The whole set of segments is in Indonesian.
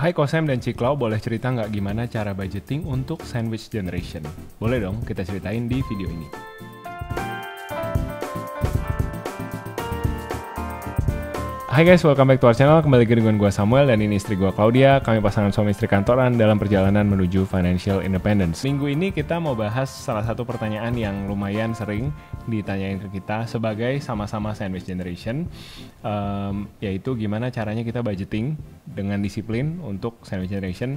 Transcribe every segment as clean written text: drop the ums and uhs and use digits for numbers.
Hai Kosem dan Ciklau, boleh cerita nggak gimana cara budgeting untuk sandwich generation? Boleh dong, kita ceritain di video ini. Hai guys, welcome back to our channel. Kembali lagi dengan gue Samuel dan ini istri gue Claudia. Kami pasangan suami istri kantoran dalam perjalanan menuju financial independence. Minggu ini kita mau bahas salah satu pertanyaan yang lumayan sering ditanyain ke kita sebagai sama-sama sandwich generation, yaitu gimana caranya kita budgeting dengan disiplin untuk sandwich generation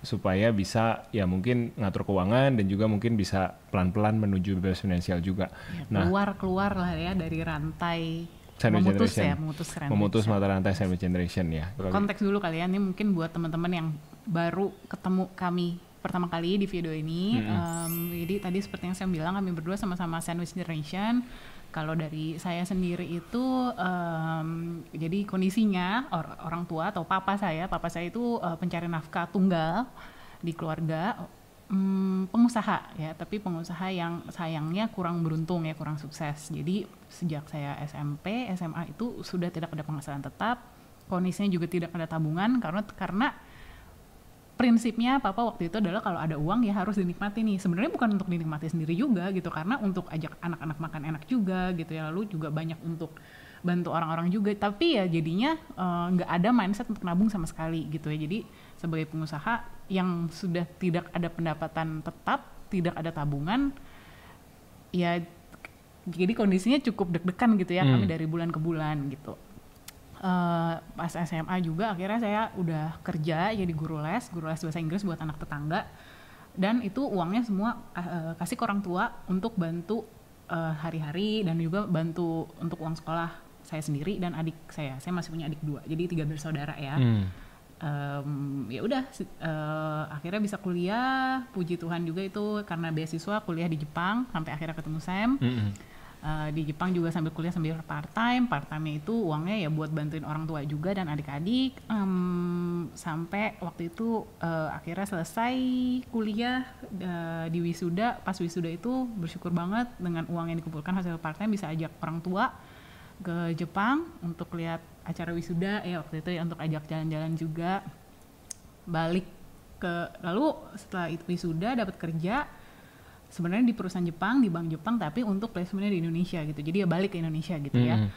supaya bisa ya mungkin ngatur keuangan dan juga mungkin bisa pelan-pelan menuju bebas finansial juga. Ya, keluar lah ya dari rantai memutus mata rantai sandwich generation ya. Konteks dulu kalian ini mungkin buat teman-teman yang baru ketemu kami pertama kali di video ini. Jadi tadi seperti yang saya bilang, kami berdua sama-sama sandwich generation. Kalau dari saya sendiri itu jadi kondisinya orang tua atau papa saya itu pencari nafkah tunggal di keluarga. Pengusaha ya, tapi pengusaha yang sayangnya kurang beruntung ya, kurang sukses. Jadi sejak saya SMP, SMA itu sudah tidak ada penghasilan tetap, kondisinya juga tidak ada tabungan karena prinsipnya papa waktu itu adalah kalau ada uang ya harus dinikmati nih. Sebenarnya bukan untuk dinikmati sendiri juga gitu, karena untuk ajak anak-anak makan enak juga gitu ya, lalu juga banyak untuk bantu orang-orang juga, tapi ya jadinya nggak ada mindset untuk nabung sama sekali gitu ya. Jadi sebagai pengusaha yang sudah tidak ada pendapatan tetap, tidak ada tabungan, ya jadi kondisinya cukup deg-degan gitu ya kami dari bulan ke bulan gitu. Pas SMA juga akhirnya saya udah kerja jadi guru les bahasa Inggris buat anak tetangga, dan itu uangnya semua kasih ke orang tua untuk bantu hari-hari dan juga bantu untuk uang sekolah saya sendiri dan adik saya masih punya adik 2, jadi 3 bersaudara ya. Ya udah akhirnya bisa kuliah, puji Tuhan juga itu karena beasiswa kuliah di Jepang sampai akhirnya ketemu Sam. Di Jepang juga sambil kuliah sambil part-time itu uangnya ya buat bantuin orang tua juga dan adik-adik, sampai waktu itu akhirnya selesai kuliah di wisuda. Pas wisuda itu bersyukur banget dengan uang yang dikumpulkan hasil part-time bisa ajak orang tua ke Jepang untuk lihat acara wisuda ya waktu itu ya, untuk ajak jalan-jalan juga. Balik lalu setelah itu wisuda dapat kerja sebenarnya di perusahaan Jepang, di bank Jepang, tapi untuk placementnya di Indonesia gitu. Jadi ya balik ke Indonesia gitu ya.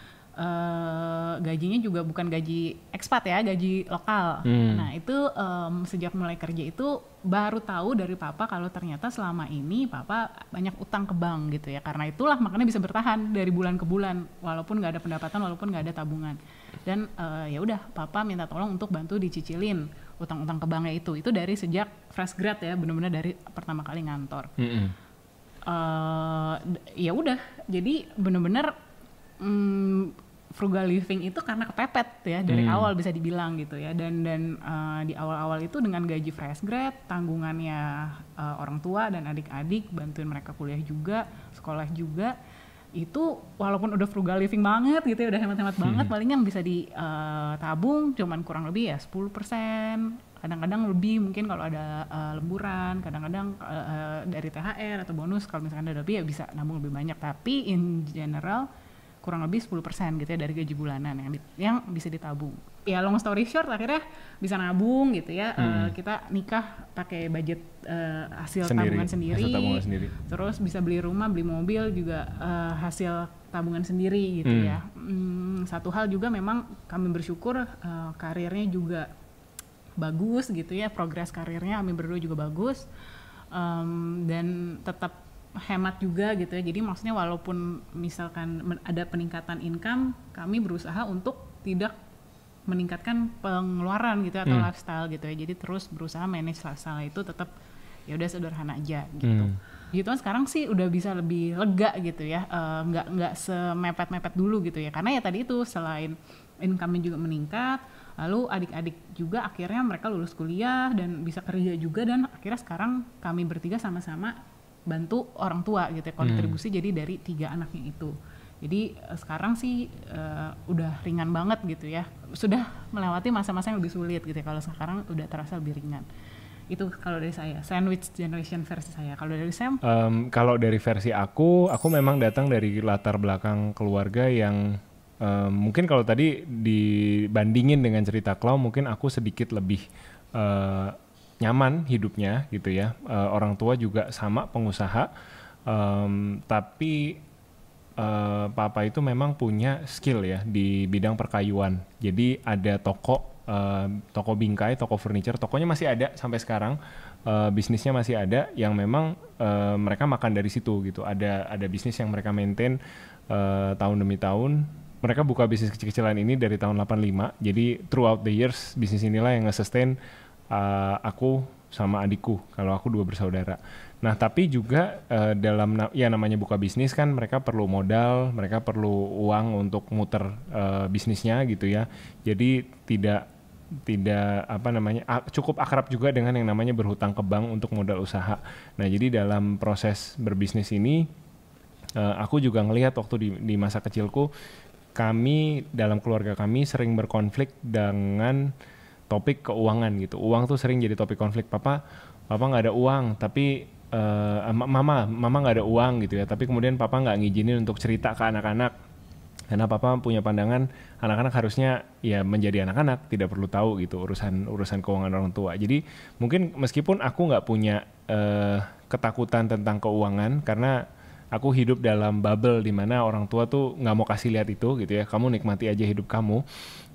Gajinya juga bukan gaji ekspat ya, gaji lokal. Nah itu sejak mulai kerja itu baru tahu dari papa kalau ternyata selama ini papa banyak utang ke bank gitu ya. Karena itulah makanya bisa bertahan dari bulan ke bulan walaupun nggak ada pendapatan, walaupun nggak ada tabungan. Dan ya udah papa minta tolong untuk bantu dicicilin utang-utang ke banknya itu dari sejak fresh grad ya, benar-benar dari pertama kali ngantor. Ya udah, jadi benar-benar frugal living itu karena kepepet ya dari awal bisa dibilang gitu ya. Dan di awal-awal itu dengan gaji fresh grad, tanggungannya orang tua dan adik-adik, bantuin mereka kuliah juga, sekolah juga, itu walaupun udah frugal living banget gitu ya, udah hemat-hemat banget, paling yang bisa ditabung cuman kurang lebih ya 10%, kadang-kadang lebih mungkin kalau ada lemburan, kadang-kadang dari THR atau bonus kalau misalkan ada lebih ya bisa nabung lebih banyak, tapi in general kurang lebih 10% gitu ya dari gaji bulanan yang bisa ditabung. Ya long story short akhirnya bisa nabung gitu ya. Kita nikah pakai budget hasil tabungan sendiri. Terus bisa beli rumah, beli mobil juga hasil tabungan sendiri gitu ya. Satu hal juga memang kami bersyukur karirnya juga bagus gitu ya, progres karirnya kami berdua juga bagus, dan tetap hemat juga gitu ya. Jadi maksudnya walaupun misalkan ada peningkatan income, kami berusaha untuk tidak meningkatkan pengeluaran gitu atau lifestyle gitu ya. Jadi terus berusaha manage lifestyle itu tetap ya udah sederhana aja gitu. Gitu kan sekarang sih udah bisa lebih lega gitu ya, nggak semepet-mepet dulu gitu ya. Karena ya tadi itu selain income-nya juga meningkat, lalu adik-adik juga akhirnya mereka lulus kuliah dan bisa kerja juga, dan akhirnya sekarang kami bertiga sama-sama bantu orang tua gitu ya, kontribusi jadi dari 3 anaknya itu. Jadi sekarang sih udah ringan banget gitu ya, sudah melewati masa-masa yang lebih sulit gitu ya, kalau sekarang udah terasa lebih ringan. Itu kalau dari saya, sandwich generation versi saya. Kalau dari Sam? Kalau dari versi aku memang datang dari latar belakang keluarga yang mungkin kalau tadi dibandingin dengan cerita Klau, mungkin aku sedikit lebih nyaman hidupnya gitu ya. Orang tua juga sama pengusaha, tapi papa itu memang punya skill ya di bidang perkayuan. Jadi ada toko bingkai, toko furniture, tokonya masih ada sampai sekarang, bisnisnya masih ada yang memang mereka makan dari situ gitu. Ada bisnis yang mereka maintain tahun demi tahun. Mereka buka bisnis kecil-kecilan ini dari tahun 85. Jadi throughout the years bisnis inilah yang nge-sustain aku sama adikku, kalau aku 2 bersaudara. Nah tapi juga dalam ya namanya buka bisnis kan mereka perlu modal, mereka perlu uang untuk muter bisnisnya gitu ya. Jadi tidak cukup akrab juga dengan yang namanya berhutang ke bank untuk modal usaha. Nah jadi dalam proses berbisnis ini aku juga ngelihat waktu di masa kecilku, kami dalam keluarga kami sering berkonflik dengan topik keuangan gitu. Uang tuh sering jadi topik konflik. Papa nggak ada uang, tapi mama nggak ada uang gitu ya. Tapi kemudian papa nggak ngizinin untuk cerita ke anak-anak, karena papa punya pandangan anak-anak harusnya ya menjadi anak-anak, tidak perlu tahu gitu urusan keuangan orang tua. Jadi mungkin meskipun aku nggak punya ketakutan tentang keuangan, karena aku hidup dalam bubble di mana orang tua tuh nggak mau kasih lihat itu gitu ya. Kamu nikmati aja hidup kamu.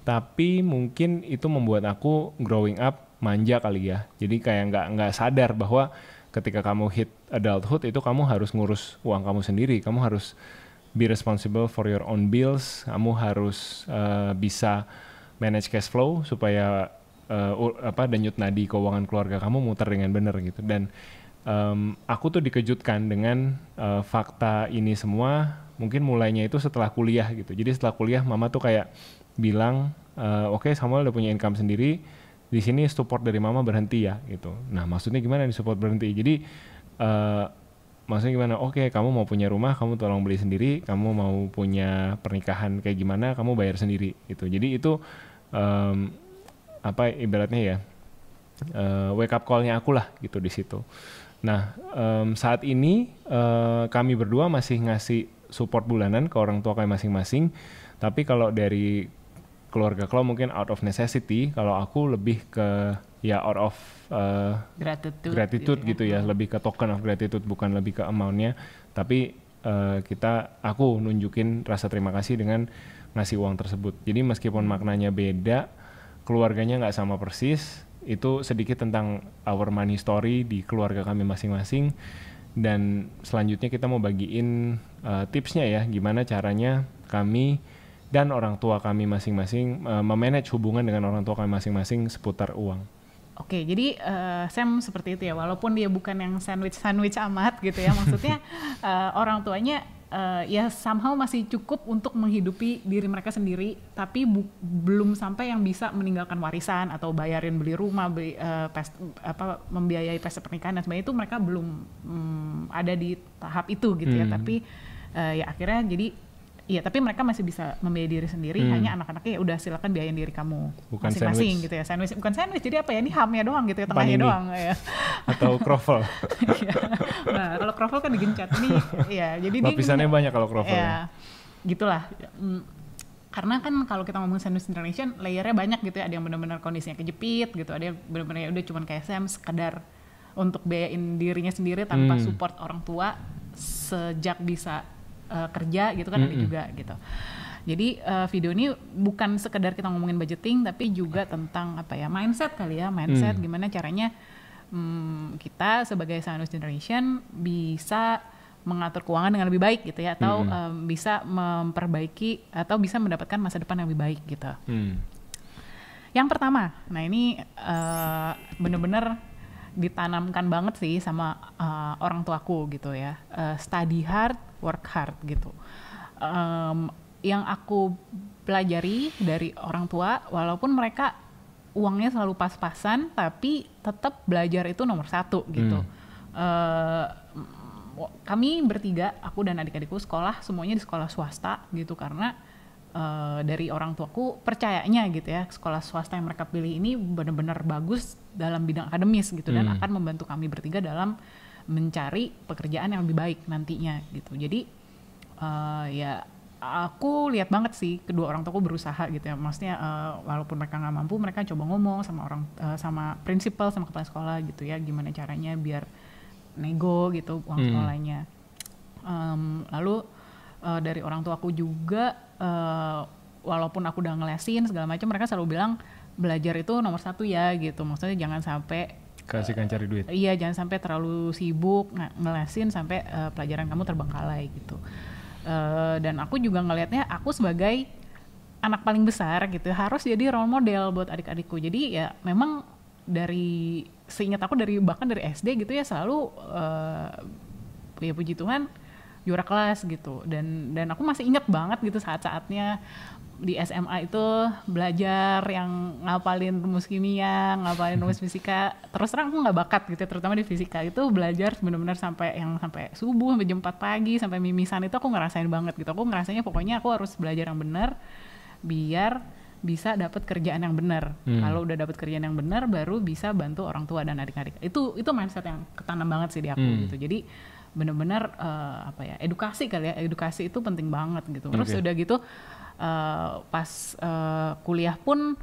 Tapi mungkin itu membuat aku growing up manja kali ya. Jadi kayak nggak sadar bahwa ketika kamu hit adulthood itu kamu harus ngurus uang kamu sendiri. Kamu harus be responsible for your own bills. Kamu harus bisa manage cash flow supaya denyut nadi keuangan keluarga kamu muter dengan benar gitu. Dan aku tuh dikejutkan dengan fakta ini semua. Mungkin mulainya itu setelah kuliah gitu. Jadi setelah kuliah mama tuh kayak bilang, oke, Samuel udah punya income sendiri, di sini support dari mama berhenti ya gitu. Nah maksudnya gimana nih support berhenti? Jadi maksudnya gimana? Oke, kamu mau punya rumah, kamu tolong beli sendiri. Kamu mau punya pernikahan kayak gimana, kamu bayar sendiri gitu. Jadi itu ibaratnya ya wake up call-nya aku lah gitu di situ. Nah saat ini kami berdua masih ngasih support bulanan ke orang tua kami masing-masing. Tapi kalau dari keluarga Klau mungkin out of necessity, kalau aku lebih ke ya out of gratitude gitu ya, lebih ke token of gratitude, bukan lebih ke amount-nya, tapi aku nunjukin rasa terima kasih dengan ngasih uang tersebut. Jadi meskipun maknanya beda, keluarganya nggak sama persis, itu sedikit tentang our money story di keluarga kami masing-masing. Dan selanjutnya kita mau bagiin tipsnya ya, gimana caranya kami dan orang tua kami masing-masing memanage hubungan dengan orang tua kami masing-masing seputar uang. Oke, jadi Sam seperti itu ya, walaupun dia bukan yang sandwich amat gitu ya, maksudnya orang tuanya ya somehow masih cukup untuk menghidupi diri mereka sendiri, tapi belum sampai yang bisa meninggalkan warisan atau bayarin beli rumah, membiayai pesta pernikahan dan sebagainya, itu mereka belum ada di tahap itu gitu ya, tapi ya akhirnya jadi iya, tapi mereka masih bisa membiayai diri sendiri, hanya anak-anaknya ya udah silakan biayain diri kamu bukan masing-masing sandwich. gitu ya. Sandwich bukan sandwich, jadi apa ya? Ini hamnya doang gitu ya, tengahnya doang ya. Atau kroffel. Nah, kalau kroffel kan digencet. Ini ya, jadi lapisannya banyak kalau kroffel. Ya, gitulah. Karena kan kalau kita ngomong sandwich generation, layernya banyak gitu ya. Ada yang benar-benar kondisinya kejepit gitu, ada yang benar-benar ya udah cuman kayak Sam sekedar untuk biayain dirinya sendiri tanpa support orang tua sejak bisa kerja gitu kan, ada juga gitu. Jadi video ini bukan sekedar kita ngomongin budgeting, tapi juga tentang mindset kali ya, gimana caranya kita sebagai sandwich generation bisa mengatur keuangan dengan lebih baik gitu ya, atau bisa memperbaiki atau bisa mendapatkan masa depan yang lebih baik gitu. Yang pertama, nah ini bener-bener ditanamkan banget sih sama orang tuaku gitu ya, study hard, work hard gitu. Yang aku pelajari dari orang tua, walaupun mereka uangnya selalu pas-pasan, tapi tetap belajar itu nomor satu gitu. Kami bertiga, aku dan adik-adikku sekolah semuanya di sekolah swasta gitu, karena dari orang tuaku percayanya gitu ya, sekolah swasta yang mereka pilih ini benar-benar bagus dalam bidang akademis gitu, dan akan membantu kami bertiga dalam mencari pekerjaan yang lebih baik nantinya gitu. Jadi ya aku lihat banget sih kedua orang tuaku berusaha gitu ya. Maksudnya walaupun mereka nggak mampu, mereka coba ngomong sama sama prinsipal, sama kepala sekolah gitu ya, gimana caranya biar nego gitu uang sekolahnya. Lalu dari orang tuaku juga, walaupun aku udah ngelesin segala macam, mereka selalu bilang belajar itu nomor 1 ya gitu. Maksudnya jangan sampai Kasihkan cari duit. Iya, jangan sampai terlalu sibuk ngelesin sampai pelajaran kamu terbengkalai gitu. Dan aku juga ngelihatnya aku sebagai anak paling besar gitu harus jadi role model buat adik-adikku. Jadi ya memang seingat aku bahkan dari SD gitu ya selalu ya puji Tuhan juara kelas gitu. Dan aku masih ingat banget gitu saat-saatnya di SMA itu belajar yang ngapalin rumus kimia, ngapalin rumus fisika. Terus terang aku nggak bakat gitu, terutama di fisika itu belajar benar-benar sampai subuh, sampai jam 4 pagi, sampai mimisan itu aku ngerasain banget gitu. Aku ngerasanya pokoknya aku harus belajar yang benar biar bisa dapat kerjaan yang benar. Kalau udah dapat kerjaan yang benar baru bisa bantu orang tua dan adik-adik. Itu mindset yang ketanam banget sih di aku gitu. Jadi benar-benar edukasi kali ya, edukasi itu penting banget gitu. Terus udah gitu pas kuliah pun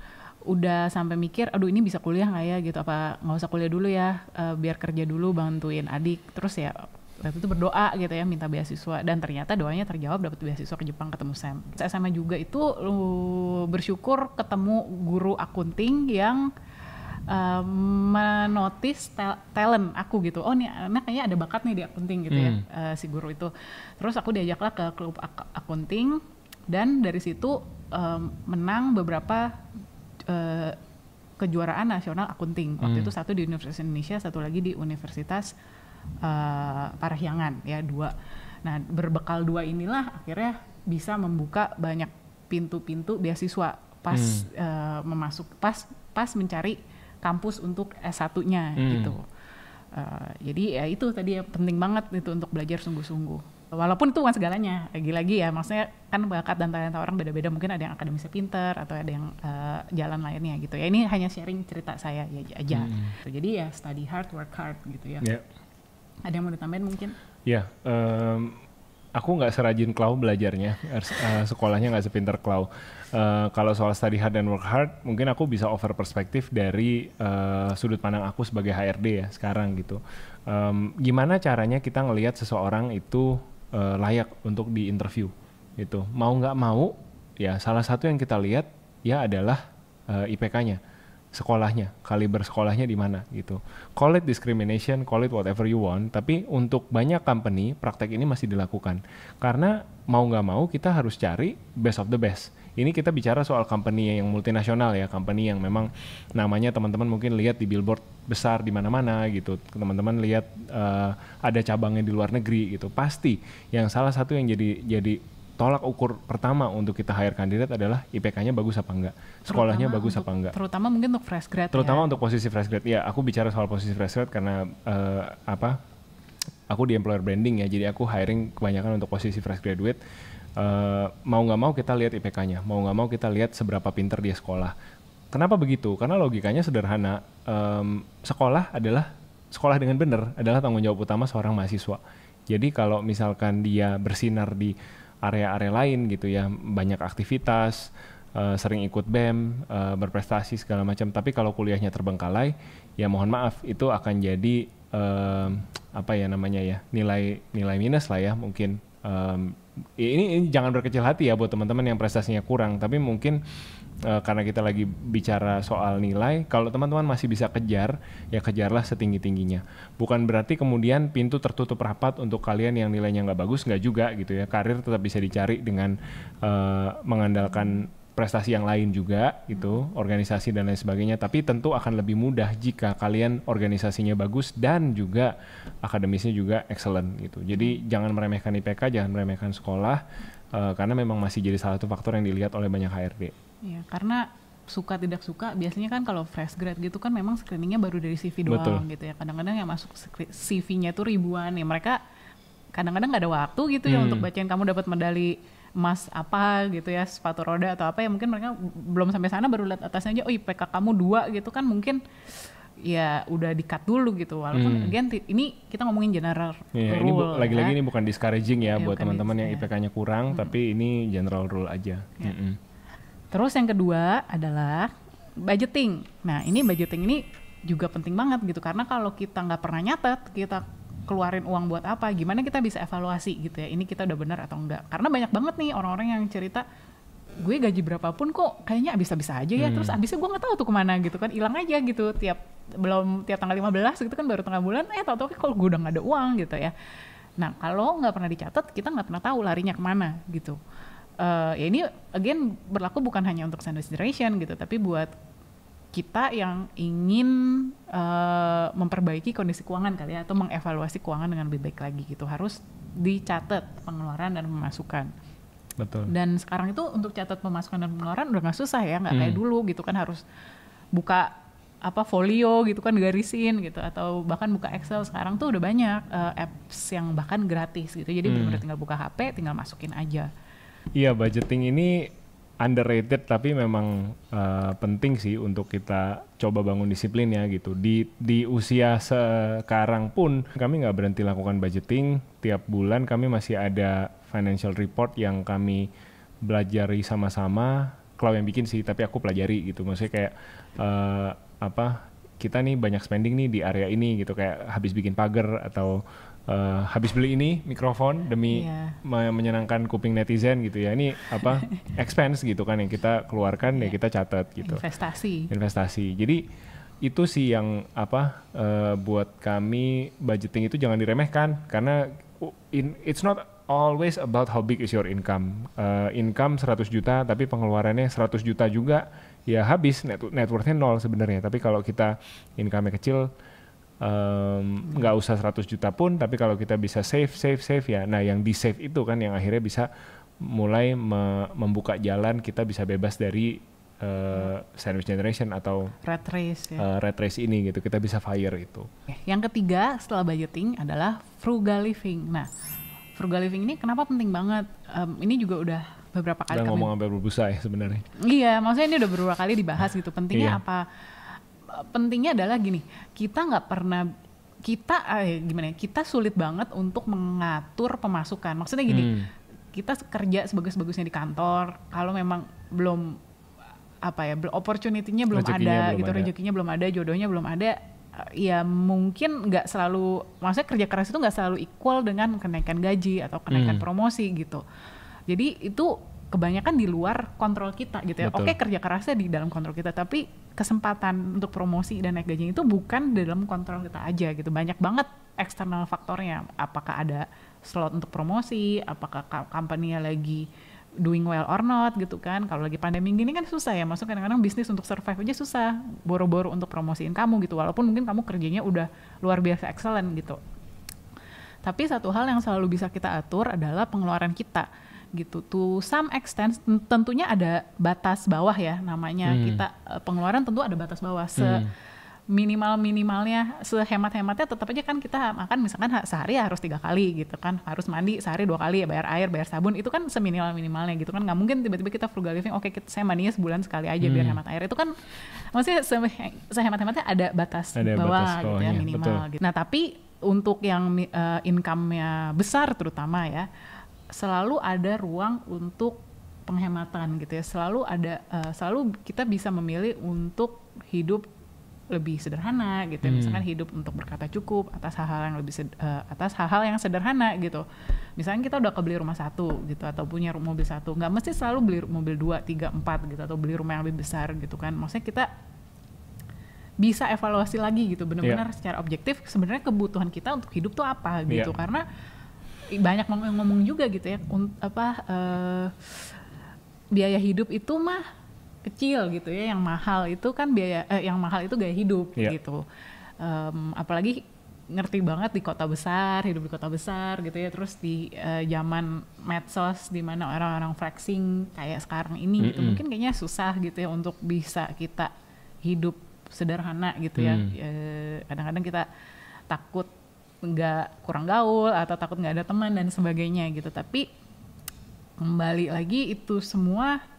udah sampai mikir, aduh ini bisa kuliah nggak ya gitu, apa nggak usah kuliah dulu ya, biar kerja dulu bantuin adik. Terus ya waktu itu berdoa gitu ya, minta beasiswa, dan ternyata doanya terjawab, dapat beasiswa ke Jepang, ketemu Sam. SMA juga itu bersyukur ketemu guru akunting yang menotis talent aku gitu. Oh nih anak kayaknya ada bakat nih di akunting gitu ya, si guru itu. Terus aku diajaklah ke klub akunting. Dan dari situ menang beberapa kejuaraan nasional akunting. Waktu itu satu di Universitas Indonesia, satu lagi di Universitas Parahyangan ya, 2. Nah berbekal 2 inilah akhirnya bisa membuka banyak pintu-pintu beasiswa pas mencari kampus untuk S1-nya gitu. Jadi ya itu tadi ya, penting banget itu untuk belajar sungguh-sungguh. Walaupun itu bukan segalanya, lagi-lagi ya, maksudnya kan bakat dan talenta orang beda-beda, mungkin ada yang akademisnya pinter atau ada yang jalan lainnya gitu ya. Ini hanya sharing cerita saya ya aja. Jadi ya study hard, work hard gitu ya. Ada yang mau ditambahin mungkin? Ya, aku nggak serajin Klau belajarnya, sekolahnya nggak sepinter Klau. Kalau soal study hard dan work hard, mungkin aku bisa over perspektif dari sudut pandang aku sebagai HRD ya sekarang gitu. Gimana caranya kita ngelihat seseorang itu layak untuk di interview gitu. Mau nggak mau ya salah satu yang kita lihat ya adalah IPK-nya, sekolahnya, kaliber sekolahnya di mana gitu. Call it discrimination, call it whatever you want, tapi untuk banyak company praktek ini masih dilakukan. Karena mau nggak mau kita harus cari best of the best. Ini kita bicara soal company yang multinasional ya, company yang memang namanya teman-teman mungkin lihat di billboard besar di mana-mana gitu. Teman-teman lihat ada cabangnya di luar negeri gitu. Pasti yang salah satu yang jadi tolak ukur pertama untuk kita hire kandidat adalah IPK-nya bagus apa enggak, sekolahnya bagus apa enggak. Terutama mungkin untuk fresh grad. Terutama untuk posisi fresh grad. Ya, aku bicara soal posisi fresh grad karena aku di employer branding ya, jadi aku hiring kebanyakan untuk posisi fresh graduate. Mau nggak mau kita lihat IPK-nya, mau nggak mau kita lihat seberapa pinter dia sekolah. Kenapa begitu? Karena logikanya sederhana, sekolah dengan benar adalah tanggung jawab utama seorang mahasiswa. Jadi kalau misalkan dia bersinar di area-area lain gitu ya, banyak aktivitas, sering ikut BEM, berprestasi segala macam, tapi kalau kuliahnya terbengkalai, ya mohon maaf itu akan jadi nilai minus lah ya mungkin. Ini jangan berkecil hati ya buat teman-teman yang prestasinya kurang, tapi mungkin karena kita lagi bicara soal nilai, kalau teman-teman masih bisa kejar, ya kejarlah setinggi-tingginya. Bukan berarti kemudian pintu tertutup rapat untuk kalian yang nilainya nggak bagus, nggak juga gitu ya. Karir tetap bisa dicari dengan mengandalkan prestasi yang lain juga gitu, organisasi dan lain sebagainya, tapi tentu akan lebih mudah jika kalian organisasinya bagus dan juga akademisnya juga excellent gitu. Jadi jangan meremehkan IPK, jangan meremehkan sekolah, karena memang masih jadi salah satu faktor yang dilihat oleh banyak HRD. Ya, karena suka tidak suka biasanya kan kalau fresh grad gitu kan memang screeningnya baru dari CV doang. Betul. Gitu ya. Kadang-kadang yang masuk CV-nya tuh ribuan ya, mereka kadang-kadang nggak ada waktu gitu ya untuk bacain kamu dapat medali emas apa gitu ya, sepatu roda atau apa ya, mungkin mereka belum sampai sana baru lihat atasnya aja, oh IPK kamu 2 gitu kan, mungkin ya udah di-cut dulu gitu. Walaupun again ini kita ngomongin general Iya, ini rule. lagi-lagi ini bukan discouraging ya buat bukan teman-teman yang IPK-nya kurang, tapi ini general rule aja. Terus yang kedua adalah budgeting. Nah ini budgeting ini juga penting banget gitu, karena kalau kita nggak pernah nyatet, kita keluarin uang buat apa, gimana kita bisa evaluasi gitu ya, ini kita udah benar atau enggak. Karena banyak banget nih orang-orang yang cerita, gue gaji berapapun kok kayaknya habis-habis aja ya, terus habisnya gue nggak tahu tuh kemana gitu kan, hilang aja gitu, tiap tanggal 15 gitu kan, baru tengah bulan tahu-tahu kalau gue udah nggak ada uang gitu ya. Nah kalau nggak pernah dicatat, kita nggak pernah tahu larinya kemana gitu. Ya ini again berlaku bukan hanya untuk sandwich generation gitu, tapi buat kita yang ingin memperbaiki kondisi keuangan kali ya, atau mengevaluasi keuangan dengan lebih baik lagi gitu, harus dicatat pengeluaran dan pemasukan. Betul. Dan sekarang itu untuk catat pemasukan dan pengeluaran udah nggak susah ya, nggak kayak dulu gitu kan, harus buka folio gitu kan, garisin gitu, atau bahkan buka Excel. Sekarang tuh udah banyak apps yang bahkan gratis gitu, jadi benar-benar tinggal buka HP, tinggal masukin aja. Iya, budgeting ini underrated tapi memang penting sih untuk kita coba bangun disiplin ya gitu. Di usia sekarang pun kami nggak berhenti lakukan budgeting. Tiap bulan kami masih ada financial report yang kami belajari sama-sama. Kalau yang bikin sih, tapi aku pelajari gitu. Maksudnya kayak kita nih banyak spending nih di area ini gitu, kayak habis bikin pagar atau habis beli ini mikrofon demi menyenangkan kuping netizen gitu ya. Ini expense gitu kan yang kita keluarkan ya kita catat gitu. Investasi. Jadi itu sih yang buat kami budgeting itu jangan diremehkan, karena it's not always about how big is your income. Income 100 juta tapi pengeluarannya 100 juta juga, ya habis, net worth-nya 0 sebenarnya. Tapi kalau kita income-nya kecil, nggak usah 100 juta pun, tapi kalau kita bisa save ya, nah yang di save itu kan yang akhirnya bisa mulai membuka jalan kita bisa bebas dari sandwich generation atau rat race ini gitu, kita bisa fire itu. Yang ketiga setelah budgeting adalah frugal living. Nah frugal living ini kenapa penting banget? Ini juga udah beberapa kali kami ngomong sampai berbusa ya sebenarnya. Iya, maksudnya ini udah beberapa kali dibahas gitu. Pentingnya apa? Pentingnya adalah gini, kita nggak pernah kita sulit banget untuk mengatur pemasukan. Maksudnya gini, kita kerja sebagus-bagusnya di kantor, kalau memang belum opportunity-nya belum ada gitu, rezekinya belum ada, jodohnya belum ada, ya mungkin nggak selalu, maksudnya kerja keras itu nggak selalu equal dengan kenaikan gaji atau kenaikan promosi gitu. Jadi itu kebanyakan di luar kontrol kita gitu ya. Betul. Oke, kerja kerasnya di dalam kontrol kita, tapi kesempatan untuk promosi dan naik gaji itu bukan di dalam kontrol kita aja gitu. Banyak banget eksternal faktornya. Apakah ada slot untuk promosi, apakah company-nya lagi doing well or not gitu kan. Kalau lagi pandemi gini kan susah ya, maksudnya kadang-kadang bisnis untuk survive aja susah, boro-boro untuk promosiin kamu gitu, walaupun mungkin kamu kerjanya udah luar biasa excellent gitu. Tapi satu hal yang selalu bisa kita atur adalah pengeluaran kita gitu. To some extent tentunya ada batas bawah ya namanya. Kita pengeluaran tentu ada batas bawah. Minimalnya, sehemat-hematnya tetap aja kan kita makan misalkan sehari harus 3 kali gitu kan, harus mandi sehari 2 kali, ya bayar air, bayar sabun, itu kan seminimal-minimalnya gitu kan. Nggak mungkin tiba-tiba kita frugal living, oke saya mandinya sebulan sekali aja biar hemat air. Itu kan maksudnya sehemat-hematnya ada batas bawah gitu ya, minimal gitu. Nah tapi untuk yang income-nya besar terutama ya, selalu ada ruang untuk penghematan gitu ya, selalu kita bisa memilih untuk hidup lebih sederhana gitu ya. Misalkan hidup untuk berkata cukup atas hal-hal yang atas hal-hal yang sederhana gitu. Misalkan kita udah kebeli rumah 1 gitu, atau punya mobil 1, nggak mesti selalu beli mobil 2, 3, 4 gitu, atau beli rumah yang lebih besar gitu kan. Maksudnya kita bisa evaluasi lagi gitu, benar-benar secara objektif sebenarnya kebutuhan kita untuk hidup tuh apa gitu. Karena banyak ngomong juga gitu ya, biaya hidup itu mah kecil gitu ya, yang mahal itu kan yang mahal itu gaya hidup gitu. Apalagi ngerti banget di kota besar, hidup di kota besar gitu ya, terus di zaman medsos di mana orang-orang flexing kayak sekarang ini gitu, mungkin kayaknya susah gitu ya untuk bisa kita hidup sederhana gitu ya. Kadang-kadang kita takut nggak, kurang gaul atau takut nggak ada teman dan sebagainya gitu. Tapi kembali lagi itu semua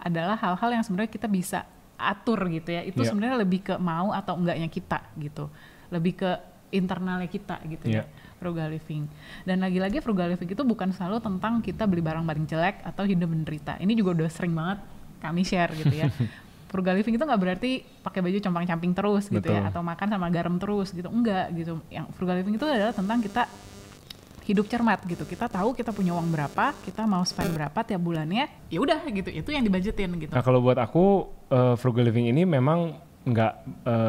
adalah hal-hal yang sebenarnya kita bisa atur gitu ya, itu sebenarnya lebih ke mau atau enggaknya kita gitu, lebih ke internalnya kita gitu ya, frugal living. Dan lagi-lagi frugal living itu bukan selalu tentang kita beli barang paling jelek atau hidup menderita. Ini juga udah sering banget kami share gitu ya. Frugal living itu nggak berarti pakai baju compang-camping terus gitu ya, atau makan sama garam terus gitu, enggak gitu. Yang frugal living itu adalah tentang kita hidup cermat gitu. Kita tahu kita punya uang berapa, kita mau spend berapa tiap bulannya, ya udah gitu, itu yang dibudgetin gitu. Nah kalau buat aku frugal living ini memang nggak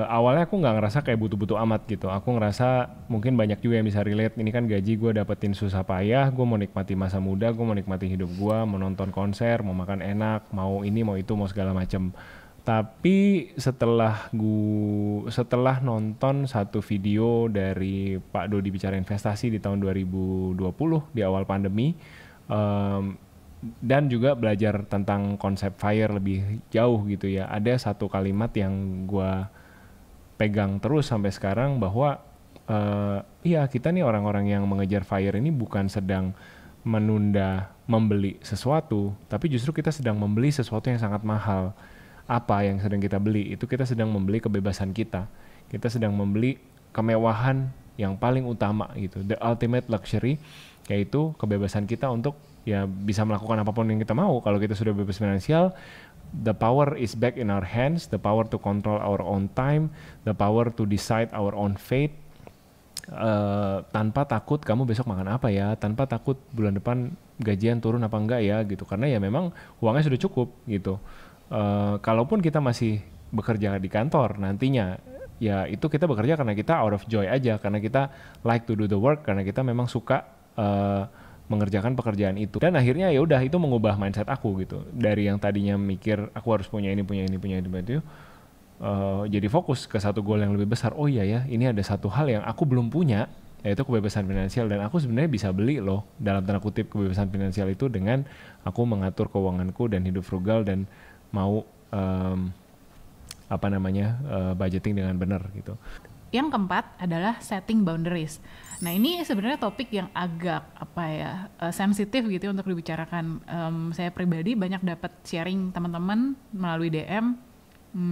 awalnya aku nggak ngerasa kayak butuh-butuh amat gitu. Aku ngerasa mungkin banyak juga yang bisa relate. Ini kan gaji gue dapetin susah payah, gue mau nikmati masa muda, gue mau nikmati hidup gue, mau nonton konser, mau makan enak, mau ini mau itu mau segala macem. Tapi setelah nonton satu video dari Pak Dodi bicara investasi di tahun 2020 di awal pandemi, dan juga belajar tentang konsep FIRE lebih jauh gitu ya, ada satu kalimat yang gue pegang terus sampai sekarang bahwa iya kita nih orang-orang yang mengejar FIRE ini bukan sedang menunda membeli sesuatu, tapi justru kita sedang membeli sesuatu yang sangat mahal. Apa yang sedang kita beli? Itu kita sedang membeli kebebasan kita. Kita sedang membeli kemewahan yang paling utama gitu, the ultimate luxury, yaitu kebebasan kita untuk ya bisa melakukan apapun yang kita mau. Kalau kita sudah bebas finansial, the power is back in our hands, the power to control our own time, the power to decide our own fate, tanpa takut kamu besok makan apa ya, tanpa takut bulan depan gajian turun apa enggak ya gitu, karena ya memang uangnya sudah cukup gitu. Kalaupun kita masih bekerja di kantor nantinya, ya itu kita bekerja karena kita out of joy aja, karena kita like to do the work, karena kita memang suka mengerjakan pekerjaan itu. Dan akhirnya ya udah itu mengubah mindset aku gitu, dari yang tadinya mikir aku harus punya ini jadi fokus ke satu goal yang lebih besar. Oh iya ya, ini ada satu hal yang aku belum punya, yaitu kebebasan finansial, dan aku sebenarnya bisa beli loh dalam tanda kutip kebebasan finansial itu dengan aku mengatur keuanganku dan hidup frugal dan mau budgeting dengan benar gitu. Yang keempat adalah setting boundaries. Nah ini sebenarnya topik yang agak sensitif gitu untuk dibicarakan. Saya pribadi banyak dapat sharing teman-teman melalui DM,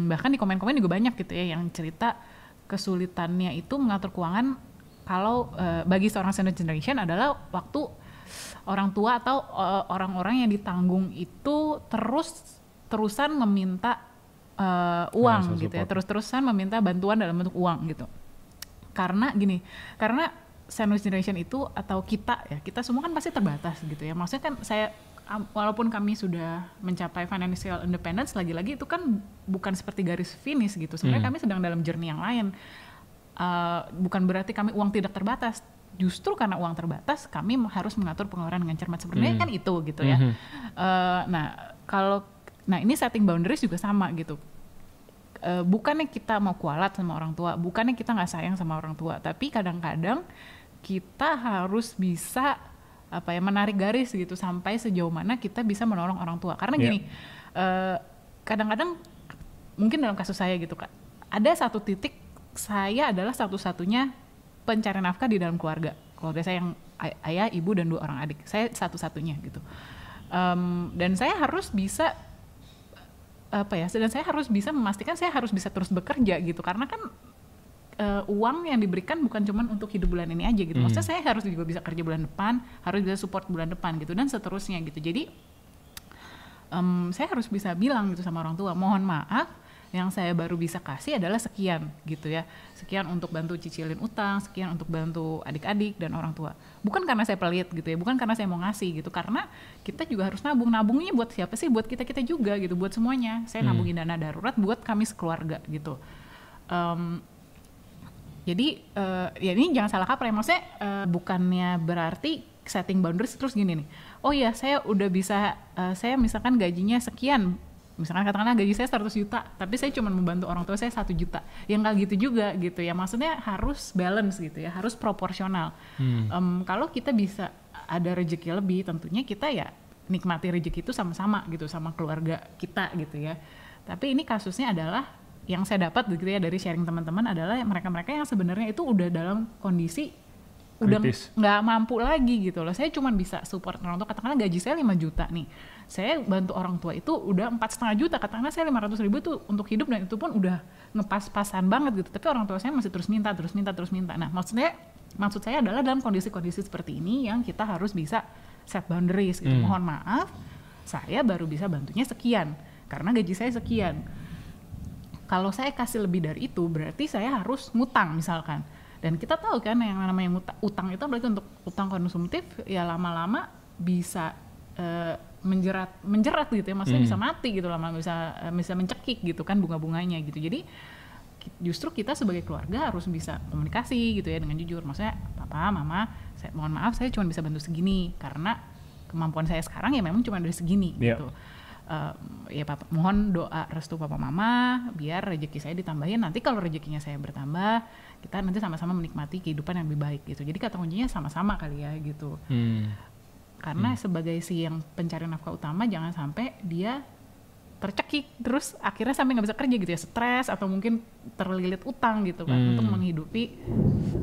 bahkan di komen-komen juga banyak gitu ya yang cerita kesulitannya itu mengatur keuangan kalau bagi seorang senior generation adalah waktu orang tua atau orang-orang yang ditanggung itu terusan meminta uang gitu ya, terus-terusan meminta bantuan dalam bentuk uang gitu. Karena sandwich generation itu atau kita semua kan pasti terbatas gitu ya. Maksudnya kan walaupun kami sudah mencapai financial independence, lagi-lagi itu kan bukan seperti garis finish gitu. Sebenarnya kami sedang dalam journey yang lain. Bukan berarti kami uang tidak terbatas. Justru karena uang terbatas, kami harus mengatur pengeluaran dengan cermat. Sebenarnya kan itu gitu ya. Nah ini setting boundaries juga sama gitu. Bukannya kita mau kualat sama orang tua, bukannya kita nggak sayang sama orang tua, tapi kadang-kadang kita harus bisa menarik garis gitu sampai sejauh mana kita bisa menolong orang tua. Karena gini, kadang-kadang mungkin dalam kasus saya gitu Kak, ada satu titik saya adalah satu-satunya pencari nafkah di dalam keluarga saya yang ayah, ibu dan 2 orang adik. Saya satu-satunya gitu. Dan saya harus bisa memastikan saya harus bisa terus bekerja gitu, karena kan uang yang diberikan bukan cuma untuk hidup bulan ini aja gitu. Maksudnya saya harus juga bisa kerja bulan depan, harus bisa support bulan depan gitu, dan seterusnya gitu. Jadi saya harus bisa bilang gitu sama orang tua, mohon maaf, yang saya baru bisa kasih adalah sekian gitu ya, sekian untuk bantu cicilin utang, sekian untuk bantu adik-adik dan orang tua. Bukan karena saya pelit gitu ya, bukan karena saya mau ngasih gitu, karena kita juga harus nabungnya buat siapa sih? Buat kita juga gitu, buat semuanya. Saya nabungin dana darurat buat kami sekeluarga gitu. Jadi ya ini jangan salah kaprah ya, maksudnya bukannya berarti setting boundaries terus gini nih, oh ya saya udah bisa, saya misalkan gajinya sekian, misalkan katakanlah gaji saya 100 juta, tapi saya cuma membantu orang tua saya 1 juta. Yang nggak gitu juga gitu ya. Maksudnya harus balance gitu ya, harus proporsional. Kalau kita bisa ada rezeki lebih, tentunya kita ya nikmati rezeki itu sama-sama gitu, sama keluarga kita gitu ya. Tapi ini kasusnya adalah, yang saya dapat gitu ya dari sharing teman-teman adalah mereka-mereka yang sebenarnya itu udah dalam kondisi udah kritis. nggak mampu lagi gitu loh. Saya cuma bisa support orang tua, katakanlah gaji saya 5 juta nih, saya bantu orang tua itu udah 4,5 juta, katakanlah saya 500.000 itu untuk hidup, dan itu pun udah ngepas-pasan banget gitu, tapi orang tua saya masih terus minta. Nah maksud saya adalah dalam kondisi-kondisi seperti ini yang kita harus bisa set boundaries gitu. Mohon maaf, saya baru bisa bantunya sekian karena gaji saya sekian. Kalau saya kasih lebih dari itu, berarti saya harus ngutang misalkan. Dan kita tahu kan yang namanya utang itu berarti untuk utang konsumtif, ya lama-lama bisa menjerat gitu ya, maksudnya bisa mati gitu, lama bisa mencekik gitu kan bunga-bunganya gitu. Jadi justru kita sebagai keluarga harus bisa komunikasi gitu ya dengan jujur. Maksudnya, papa, mama, saya mohon maaf saya cuma bisa bantu segini karena kemampuan saya sekarang ya memang cuma dari segini gitu. Ya papa, mohon doa restu papa mama biar rezeki saya ditambahin, nanti kalau rezekinya saya bertambah kita nanti sama-sama menikmati kehidupan yang lebih baik gitu. Jadi kata kuncinya sama-sama kali ya gitu. Karena sebagai si yang pencari nafkah utama, jangan sampai dia tercekik terus akhirnya sampai nggak bisa kerja gitu ya, stres atau mungkin terlilit utang gitu kan untuk menghidupi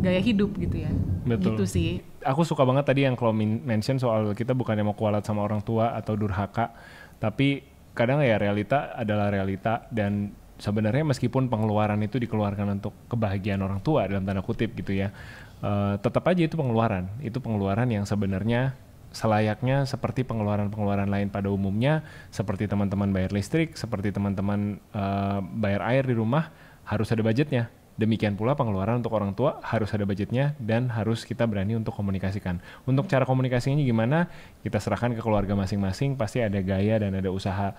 gaya hidup gitu ya. Betul. Gitu sih. Aku suka banget tadi yang Chloe mention soal kita bukannya mau kualat sama orang tua atau durhaka, tapi kadang ya realita adalah realita, dan sebenarnya meskipun pengeluaran itu dikeluarkan untuk kebahagiaan orang tua dalam tanda kutip gitu ya, tetap aja itu pengeluaran yang sebenarnya selayaknya seperti pengeluaran-pengeluaran lain pada umumnya, seperti teman-teman bayar listrik, seperti teman-teman bayar air di rumah, harus ada budgetnya. Demikian pula pengeluaran untuk orang tua harus ada budgetnya dan harus kita berani untuk komunikasikan. Untuk cara komunikasinya gimana, kita serahkan ke keluarga masing-masing, pasti ada gaya dan ada usaha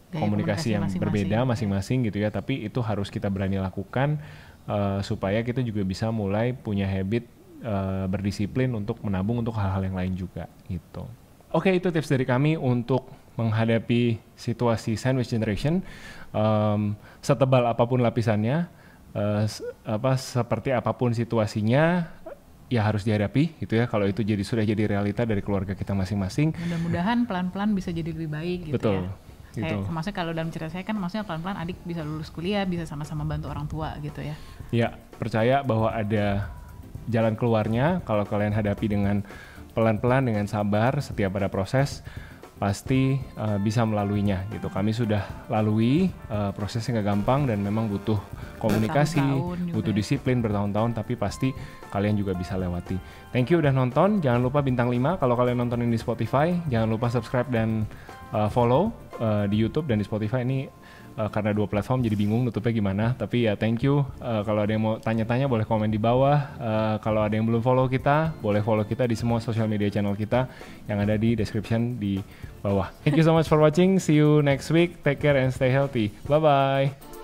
komunikasi yang berbeda masing-masing gitu ya, tapi itu harus kita berani lakukan supaya kita juga bisa mulai punya habit berdisiplin untuk menabung untuk hal-hal yang lain juga gitu. Oke, itu tips dari kami untuk menghadapi situasi sandwich generation. Setebal apapun lapisannya, seperti apapun situasinya, ya harus dihadapi gitu ya. Kalau itu sudah jadi realita dari keluarga kita masing-masing. Mudah-mudahan pelan-pelan bisa jadi lebih baik gitu. Betul. Ya. Gitu. Maksudnya kalau dalam cerita saya kan maksudnya pelan-pelan adik bisa lulus kuliah, bisa sama-sama bantu orang tua gitu ya. Ya, percaya bahwa ada jalan keluarnya kalau kalian hadapi dengan pelan-pelan, dengan sabar, setiap ada proses pasti bisa melaluinya gitu. Kami sudah lalui, prosesnya nggak gampang dan memang butuh komunikasi, butuh disiplin bertahun-tahun, tapi pasti kalian juga bisa lewati. Thank you udah nonton, jangan lupa bintang 5 kalau kalian nontonin di Spotify, jangan lupa subscribe dan follow di YouTube dan di Spotify. Ini karena 2 platform jadi bingung nutupnya gimana, tapi ya thank you. Kalau ada yang mau tanya-tanya boleh komen di bawah. Kalau ada yang belum follow kita, boleh follow kita di semua social media channel kita yang ada di description di bawah. Thank you so much for watching, see you next week, take care and stay healthy, bye bye.